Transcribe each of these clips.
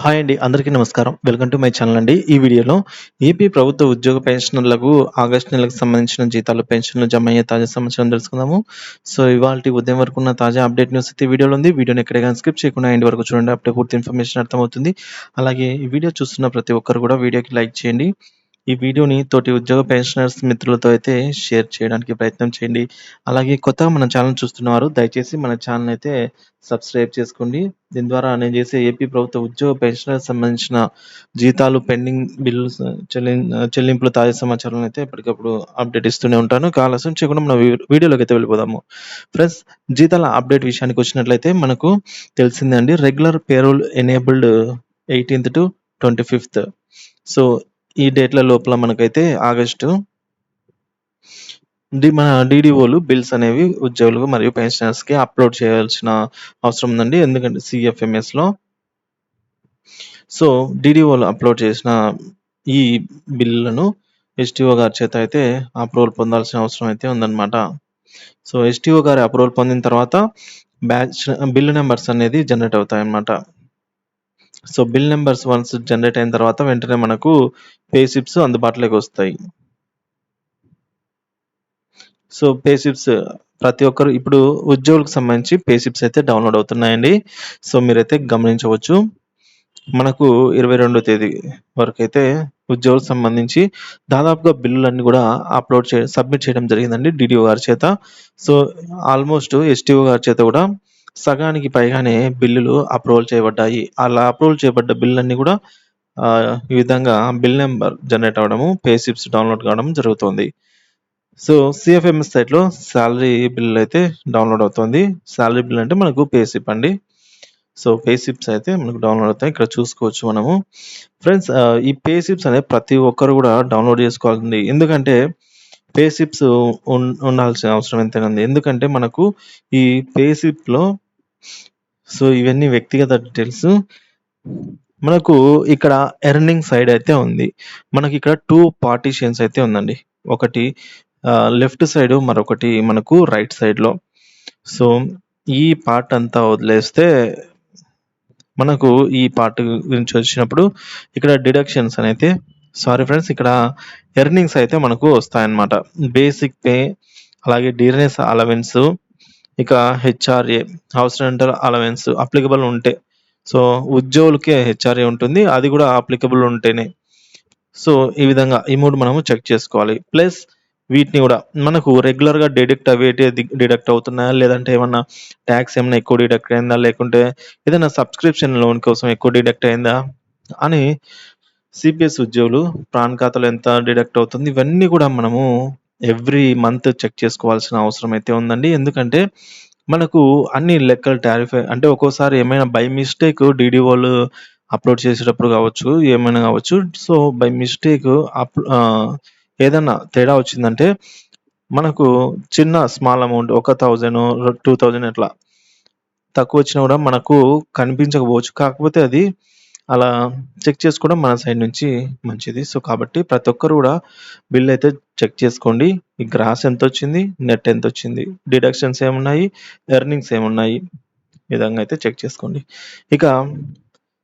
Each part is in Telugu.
హాయ్ అండి. అందరికీ నమస్కారం. వెల్కమ్ టు మై ఛానల్ అండి. ఈ వీడియోలో ఏపీ ప్రభుత్వ ఉద్యోగ పెన్షనర్లకు ఆగస్టు నెలకు సంబంధించిన జీతాలు, పెన్షన్‌లు జమ అయ్యే తాజా సమాచారం తెలుసుకుందాము. సో, ఇవాల్టి ఉదయం వరకు ఉన్న తాజా అప్డేట్ న్యూస్ అయితే ఈ వీడియోలో ఉంది. వీడియోని ఎక్కడ గాని స్కిప్ చేయకుండా ఎండ్ వరకు చూడండి. అప్పుడే పూర్తి ఇన్ఫర్మేషన్ అర్థమవుతుంది. అలాగే ఈ వీడియో చూస్తున్న ప్రతి ఒక్కరు కూడా వీడియోకి లైక్ చేయండి. ఈ వీడియోని తోటి ఉద్యోగ పెన్షనర్స్ మిత్రులతో అయితే షేర్ చేయడానికి ప్రయత్నం చేయండి. అలాగే కొత్తగా మన ఛానల్ చూస్తున్నవారు దయచేసి మన ఛానల్ అయితే సబ్స్క్రైబ్ చేసుకోండి. దీని ద్వారా నేను చేసే ఏపీ ప్రభుత్వ ఉద్యోగ పెన్షనర్స్ సంబంధించిన జీతాలు, పెండింగ్ బిల్లుస్ చెల్లింపుల తాజా సమాచారాన్ని అయితే ఎప్పటికప్పుడు అప్డేట్ ఇస్తూనే ఉంటాను. ఇక ఆలస్యం చేయకుండా మన వీడియోలోకి అయితే వెళ్ళిపోదాము. ఫ్రెండ్స్, జీతాల అప్డేట్ విషయానికి వచ్చినట్లయితే మనకు తెలిసిందే అండి. Regular payroll enabled 18th to 25th. So, ఈ డేట్ల లోపల మనకైతే ఆగస్టు మన డీడీఓలు బిల్స్ అనేవి ఉద్యోగులకు మరియు పెన్షనర్స్‌కి అప్‌లోడ్ చేయాల్సిన అవసరం ఉందండి. ఎందుకంటే సీఎఫ్ఎంఎస్‌లో. సో, డీడీఓలు అప్‌లోడ్ చేసిన ఈ బిల్లులను ఎస్‌టీఓ గారి చేత అయితే అప్రూవల్ పొందాల్సిన అవసరం అయితే ఉందన్నమాట. సో, ఎస్‌టీఓ గారి అప్రూవల్ పొందిన తర్వాత బ్యాచ్ బిల్ నంబర్స్ అనేది జనరేట్ అవుతాయన్నమాట. So, bill numbers once generate అయిన తర్వాత వెంటనే మనకు పే స్లిప్స్ అందుబాటులోకి వస్తాయి. సో, పే స్లిప్స్ ప్రతి ఒక్కరు ఇప్పుడు ఉద్యోగులకు సంబంధించి పే స్లిప్స్ అయితే డౌన్‌లోడ్ అవుతున్నాయండి. సో, మీరైతే గమనించవచ్చు. మనకు 22వ తేదీ వరకైతే ఉద్యోగులకు సంబంధించి దాదాపుగా బిల్లులన్నీ గూడా సబ్మిట్ చేయడం జరిగిందండి డీడీఓ గారి చేత. సో, ఆల్‌మోస్ట్ ఎస్‌టీఓ గారి చేత గూడా సగానికి పైగానే బిల్లులు అప్రూవల్ చేయబడ్డాయి. అలా అప్రూవల్ చేయబడ్డ బిల్లులన్నీ గూడా ఈ విధంగా బిల్ నంబర్ జనరేట్ అవ్వడము, పే స్లిప్స్ డౌన్‌లోడ్ కావడం జరుగుతుంది. సో, సీఎఫ్ఎంఎస్ సైట్‌లో సాలరీ బిల్ అయితే డౌన్‌లోడ్ అవుతుంది. సాలరీ బిల్ అంటే మనకు పే స్లిప్ అండి. సో, పే స్లిప్స్ అయితే మనకు డౌన్‌లోడ్ అవుతాయి. ఇక్కడ చూసుకోవచ్చు మనము. ఫ్రెండ్స్, ఈ పే స్లిప్స్ అనేవి ప్రతి ఒక్కరు గూడా డౌన్‌లోడ్ చేసుకోవాలండి. ఎందుకంటే పే స్లిప్స్ ఉండాల్సిన అవసరం ఎంతైనా ఉంది. ఎందుకంటే మనకు ఈ పే స్లిప్‌లో సో, ఇవన్నీ వ్యక్తిగత డీటెయిల్స్. మనకు ఇక్కడ ఎర్నింగ్ సైడ్ అయితే ఉంది. మనకిక్కడ 2 పార్టిషన్స్ అయితే ఉందండి. ఒకటి లెఫ్ట్ సైడ్, మరొకటి మనకు రైట్ సైడ్‌లో. సో, ఈ పార్ట్ అంతా వదిలేస్తే మనకు ఈ పార్ట్ గురించి వచ్చినప్పుడు ఇక్కడ డిడక్షన్స్ అనైతే సారీ ఫ్రెండ్స్, ఇక్కడ ఎర్నింగ్స్ అయితే మనకు వస్తాయన్నమాట. బేసిక్ పే, అలాగే డీర్నెస్ అలవెన్స్, ఇక HRA house rental allowance applicable ఉంటే. సో, ఉద్యోగులకే హెచ్ఆర్ఏ ఉంటుంది. అది కూడా అప్లికబుల్ ఉంటేనే. సో, ఈ విధంగా ఈ 3 మనము చెక్ చేసుకోవాలి. ప్లస్ వీటిని గూడా మనకు రెగ్యులర్‌గా డిడక్ట్ అవుతున్నాయా? లేదంటే ఏమన్నా టాక్స్ ఏమన్నా ఎక్కువ డిడక్ట్ అయిందా? లేకుంటే ఏదైనా సబ్స్క్రిప్షన్ లోన్ కోసం ఎక్కువ డిడక్ట్ అయిందా? అని సీపీఎస్ ఉద్యోగులు ప్రాన్ ఖాతాలో ఎంత డిడక్ట్ అవుతుంది? ఇవన్నీ గూడా మనము ఎవ్రీ మంత్ చెక్ చేసుకోవాల్సిన అవసరం అయితే ఉందండి. ఎందుకంటే మనకు అన్ని లెక్కలు అంటే ఒక్కోసారి ఏమైనా బై మిస్టేక్ డీడీఓలు అప్‌లోడ్ చేసేటప్పుడు గావచ్చు, ఏమైనా గావచ్చు. సో, బై మిస్టేక్ ఏదన్నా తేడా వచ్చిందంటే మనకు చిన్న స్మాల్ అమౌంట్ ఒక 1000 2000 అట్లా తక్కువొచ్చినా గూడా మనకు కనిపించకపోవచ్చు. కాకపోతే అది అలా చెక్ చేసుకోవడం మన సైడ్ నుంచి మంచిది. సో, కాబట్టి ప్రతి ఒక్కరు గూడా బిల్ అయితే చెక్ చేసుకోండి. ఈ గ్రాస్ ఎంతొచ్చింది? నెట్ ఎంతొచ్చింది? డిడక్షన్స్ ఏమున్నాయి? ఎర్నింగ్స్ ఏమున్నాయి? ఈ విధంగా అయితే చెక్ చేసుకోండి. ఇక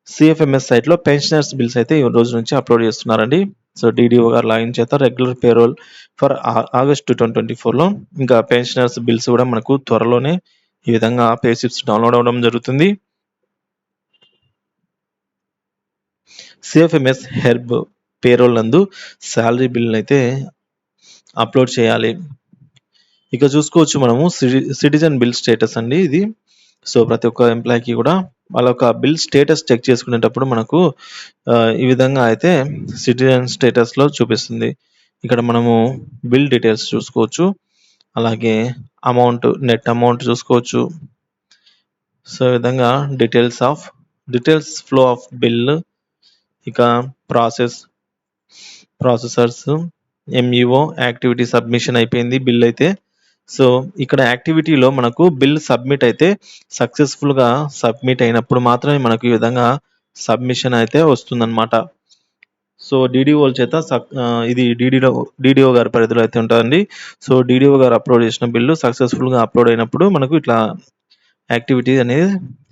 సీఎఫ్ఎంఎస్ సైట్‌లో పెన్షనర్స్ బిల్స్ అయితే ఈ రోజు నుంచి అప్‌లోడ్ చేస్తున్నారండి. సో, డీడీఓ గారి లాగిన్ చేత రెగ్యులర్ పేరోల్ ఫర్ ఆగస్ట్ 2024లో ఇంకా పెన్షనర్స్ బిల్స్ గూడా మనకు త్వరలోనే ఈ విధంగా పే స్లిప్స్ డౌన్‌లోడ్ అవ్వడం జరుగుతుంది. సీఎఫ్ఎంఎస్ హెర్బ్ పేరోల్ నందు సాలరీ బిల్‌నైతే అప్‌లోడ్ చేయాలి. ఇక చూసుకోవచ్చు మనము సిటిజన్ బిల్ స్టేటస్ అండి ఇది. సో, ప్రతి ఒక్క ఎంప్లాయ్‌కి గూడా వాళ్ళ యొక్క బిల్ స్టేటస్ చెక్ చేసుకునేటప్పుడు మనకు ఈ విధంగా అయితే సిటిజన్ స్టేటస్‌లో చూపిస్తుంది. ఇక్కడ మనము బిల్ డీటెయిల్స్ చూసుకోవచ్చు. అలాగే నెట్ అమౌంట్ చూసుకోవచ్చు. సో, ఈ విధంగా డీటెయిల్స్ ఫ్లో ఆఫ్ బిల్, ఇక ప్రాసెసర్స్, ఎంఈఓ యాక్టివిటీ సబ్మిషన్ అయిపోయింది బిల్ అయితే. సో, ఇక్కడ యాక్టివిటీలో మనకు బిల్ సబ్మిట్ అయితే సక్సెస్‌ఫుల్‌గా సబ్మిట్ అయినప్పుడు మాత్రమే మనకు ఈ విధంగా సబ్మిషన్ అయితే వస్తుందన్నమాట. సో, డీడీఓల చేత ఇది డీడీఓ గారి పరిధిలో అయితే ఉంటదండి. సో, డీడీఓ గారు అప్‌లోడ్ చేసిన బిల్లు సక్సెస్‌ఫుల్‌గా అప్‌లోడ్ అయినప్పుడు మనకు ఇట్లా యాక్టివిటీ అనేది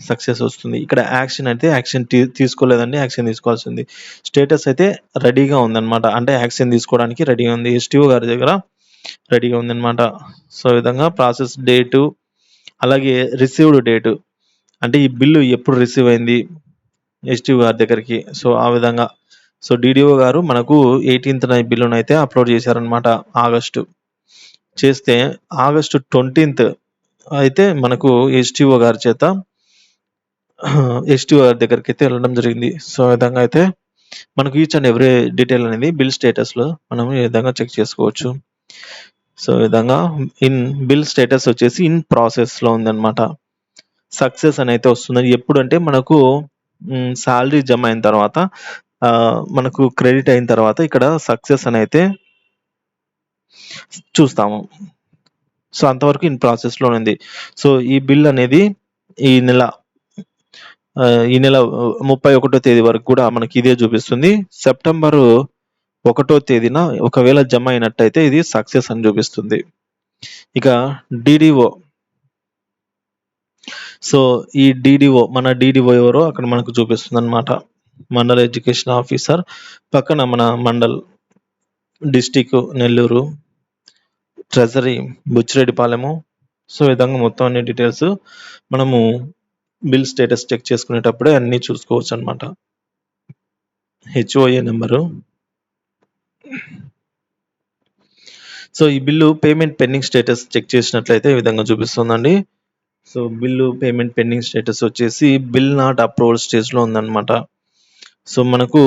సక్సెస్ వస్తుంది. ఇక్కడ యాక్షన్ అయితే యాక్షన్ తీసుకోలేదండి. యాక్షన్ తీసుకోవాల్సింది. స్టేటస్ అయితే రెడీగా ఉందన్నమాట. అంటే యాక్షన్ తీసుకోవడానికి రెడీగా ఉంది. ఎస్టీఓ గారి దగ్గర రెడీగా ఉందన్నమాట. సో, ఈ విధంగా ప్రాసెస్ డేటు, అలాగే రిసీవ్డ్ డేటు, అంటే ఈ బిల్లు ఎప్పుడు రిసీవ్ అయింది ఎస్టీఓ గారి దగ్గరికి. సో, ఆ విధంగా. సో, డీడీఓ గారు మనకు 18న ఈ బిల్లునైతే అప్లోడ్ చేశారన్నమాట. ఆగస్టు చేస్తే ఆగస్టు 20th అయితే మనకు ఎస్టీఓ గారి చేత ఎస్టీఓ గారి దగ్గరికైతే వెళ్ళడం జరిగింది. సో, ఈ విధంగా అయితే మనకు ఈచ్ అండ్ ఎవ్రీ డీటెయిల్ అనేది బిల్ స్టేటస్‌లో మనం ఈ విధంగా చెక్ చేసుకోవచ్చు. సో, ఈ విధంగా బిల్ స్టేటస్ వచ్చేసి ఇన్ ప్రాసెస్‌లో ఉందన్నమాట. సక్సెస్ అని అయితే వస్తుంది. ఎప్పుడంటే మనకు సాలరీ జమ అయిన తర్వాత, మనకు క్రెడిట్ అయిన తర్వాత ఇక్కడ సక్సెస్ అని అయితే చూస్తాము. సో, అంతవరకు ఇన్ ప్రాసెస్‌లోనే ఉంది. సో, ఈ బిల్ అనేది ఈ నెల 31వ తేదీ వరకు కూడా మనకి ఇదే చూపిస్తుంది. సెప్టెంబర్ 1వ తేదీన ఒకవేళ జమ అయినట్టయితే ఇది సక్సెస్ అని చూపిస్తుంది. ఇక డీడీఓ. సో, ఈ మన డీడీఓ ఎవరో అక్కడ మనకు చూపిస్తుందన్నమాట. మండల్ ఎడ్యుకేషన్ ఆఫీసర్, పక్కన మన mandal, district Nellore, treasury Buchireddipalem. So, ఈ విధంగా మొత్తం అన్ని డీటెయిల్స్ మనము బిల్ స్టేటస్ చెక్ చేసుకునేటప్పుడే అన్నీ చూసుకోవచ్చన్నమాట. HOA number. సో, ఈ bill payment pending status check చేసినట్లయితే ఈ విధంగా చూపిస్తుందండి. So, bill payment pending status వచ్చేసి బిల్ నాట్ అప్రూవల్ స్టేజ్‌లో ఉందన్నమాట. సో, మనకు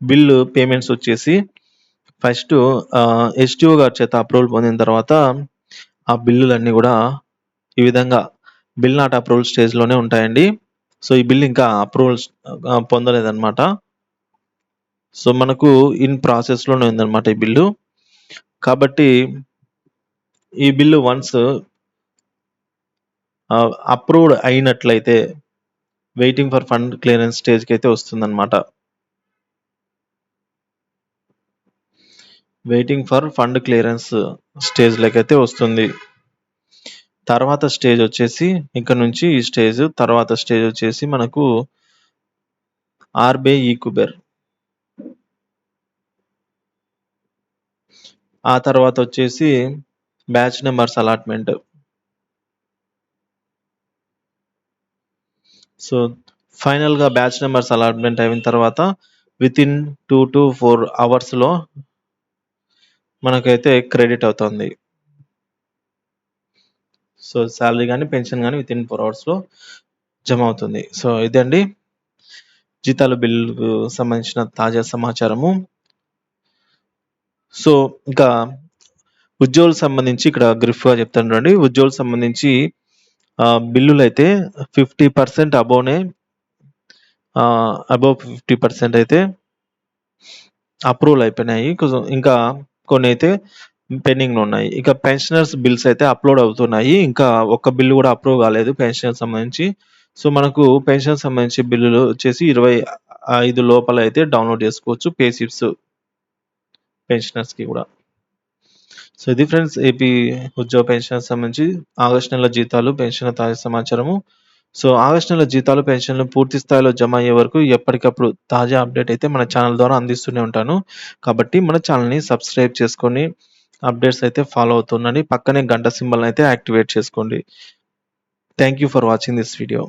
బిల్లు పేమెంట్స్ వచ్చేసి ఫస్ట్ ఎస్టీఓ గారి చేత అప్రూవల్ పొందిన తర్వాత ఆ బిల్లులన్నీ కూడా ఈ విధంగా బిల్ నాట్ అప్రూవల్ స్టేజ్‌లోనే ఉంటాయండి. సో, ఈ బిల్ ఇంకా అప్రూవల్స్ పొందలేదన్నమాట. సో, మనకు ఇన్ ప్రాసెస్‌లోనే ఉందన్నమాట ఈ బిల్లు. కాబట్టి ఈ బిల్లు వన్స్ అప్రూవ్డ్ అయినట్లయితే వెయిటింగ్ ఫర్ ఫండ్ క్లియరెన్స్ స్టేజ్‌కి అయితే వస్తుందన్నమాట. వెయిటింగ్ ఫర్ ఫండ్ క్లియరెన్స్ స్టేజ్‌లోకి అయితే వస్తుంది. తర్వాత స్టేజ్ వచ్చేసి ఇక్కడ నుంచి ఈ స్టేజ్ తర్వాత స్టేజ్ వచ్చేసి మనకు ఆర్‌బీఐ ఈక్యుబెర్. ఆ తర్వాత వచ్చేసి బ్యాచ్ నంబర్స్ అలాట్‌మెంట్. సో, ఫైనల్‌గా బ్యాచ్ నంబర్స్ అలాట్‌మెంట్ అయిన తర్వాత వితిన్ 2 to 4 అవర్స్‌లో మనకైతే క్రెడిట్ అవుతుంది. సో, సాలరీ గాని, పెన్షన్ గాని వితిన్ 4 అవర్స్‌లో జమ అవుతుంది. సో, ఇదండి జీతాల బిల్లుకు సంబంధించిన తాజా సమాచారము. సో, ఇంకా ఉద్యోగులకు సంబంధించి ఇక్కడ గ్రిఫ్‌గా చెప్తాను చూడండి. ఉద్యోగులకు సంబంధించి బిల్లులైతే 50% అబోవ్ 50% అయితే అప్రూవల్ అయిపోయినాయి. ఇంకా కొన్ని అయితే పెండింగ్‌లో ఉన్నాయి. ఇక పెన్షనర్స్ బిల్స్ అయితే అప్‌లోడ్ అవుతున్నాయి. ఇంకా ఒక్క బిల్ కూడా అప్రూవ్ కాలేదు పెన్షన్‌కి సంబంధించి. సో, మనకు పెన్షన్‌కి సంబంధించి బిల్లులు వచ్చేసి 25 లోపల అయితే డౌన్‌లోడ్ చేసుకోవచ్చు పే స్లిప్స్ పెన్షనర్స్‌కి కూడా. సో, ఇది ఫ్రెండ్స్ ఏపీ ఉద్యోగ పెన్షన్‌కి సంబంధించి ఆగస్టు నెల జీతాలు, పెన్షన్‌ల తాజా సమాచారము. సో, ఆగస్టు నెల జీతాలు, పెన్షన్‌లు పూర్తి స్థాయిలో జమ అయ్యే వరకు ఎప్పటికప్పుడు తాజా అప్డేట్ అయితే మన ఛానల్ ద్వారా అందిస్తూనే ఉంటాను. కాబట్టి మన ఛానల్‌ని సబ్స్క్రైబ్ చేసుకొని అప్డేట్స్ అయితే ఫాలో అవుతుండండి. పక్కనే గంట సింబల్‌ని అయితే యాక్టివేట్ చేసుకోండి. Thank you for watching this video.